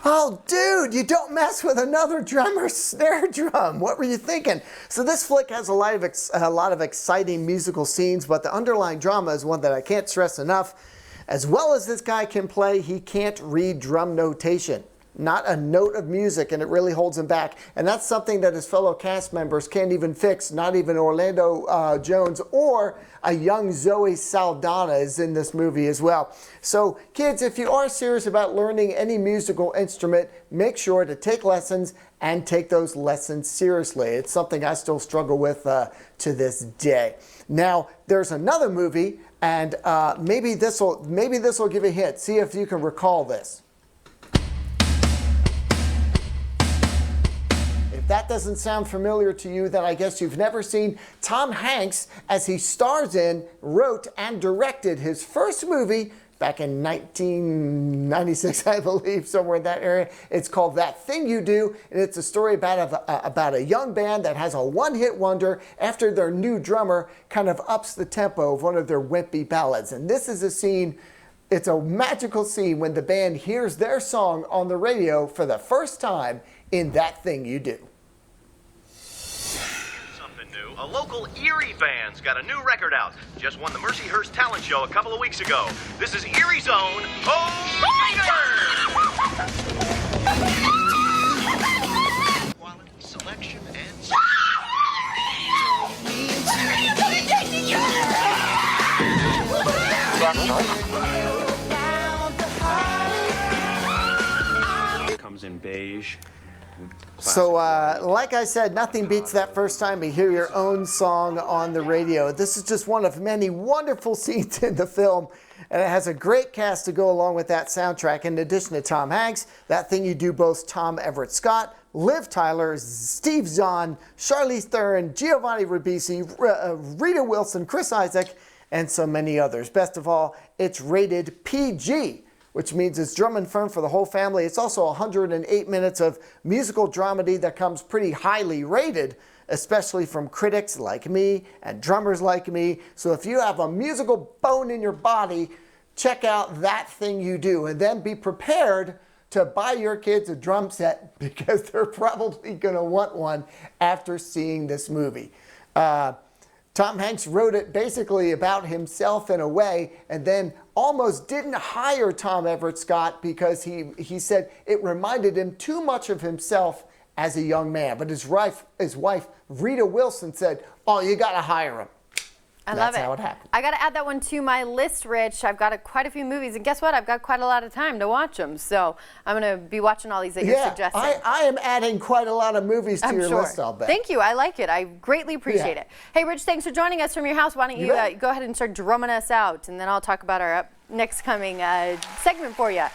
Oh, dude, you don't mess with another drummer snare drum. What were you thinking? So this flick has a lot of exciting musical scenes, but the underlying drama is one that I can't stress enough. As well as this guy can play, he can't read drum notation. Not a note of music, and it really holds him back. And that's something that his fellow cast members can't even fix. Not even Orlando Jones or a young Zoe Saldana is in this movie as well. So kids, if you are serious about learning any musical instrument, make sure to take lessons and take those lessons seriously. It's something I still struggle with to this day. Now, there's another movie, and maybe this will give you a hint. See if you can recall this. If that doesn't sound familiar to you, then I guess you've never seen Tom Hanks as he stars in, wrote, and directed his first movie back in 1996, I believe, somewhere in that area. It's called That Thing You Do, and it's a story about a young band that has a one-hit wonder after their new drummer kind of ups the tempo of one of their wimpy ballads. And this is a scene, it's a magical scene when the band hears their song on the radio for the first time in That Thing You Do. A local Erie band's got a new record out. Just won the Mercyhurst Talent Show a couple of weeks ago. This is Erie's own Quality selection and comes in beige. So, like I said, nothing beats that first time you hear your own song on the radio. This is just one of many wonderful scenes in the film, and it has a great cast to go along with that soundtrack. In addition to Tom Hanks, That Thing You Do boasts Tom Everett Scott, Liv Tyler, Steve Zahn, Charlize Theron, Giovanni Ribisi, Rita Wilson, Chris Isaak, and so many others. Best of all, it's rated PG, which means it's drum and fun for the whole family. It's also 108 minutes of musical dramedy that comes pretty highly rated, especially from critics like me and drummers like me. So if you have a musical bone in your body, check out That Thing You Do, and then be prepared to buy your kids a drum set because they're probably going to want one after seeing this movie. Tom Hanks wrote it basically about himself in a way, and then almost didn't hire Tom Everett Scott because he said it reminded him too much of himself as a young man. But his wife Rita Wilson said, "Oh, you got to hire him." I love it. That's how it happened. I got to add that one to my list, Rich. I've got quite a few movies, and guess what? I've got quite a lot of time to watch them. So I'm going to be watching all these that you're suggesting. I am adding quite a lot of movies to your list, I'll bet. Thank you. I like it. I greatly appreciate it. Hey, Rich, thanks for joining us from your house. Why don't you go ahead and start drumming us out, and then I'll talk about our next coming segment for you.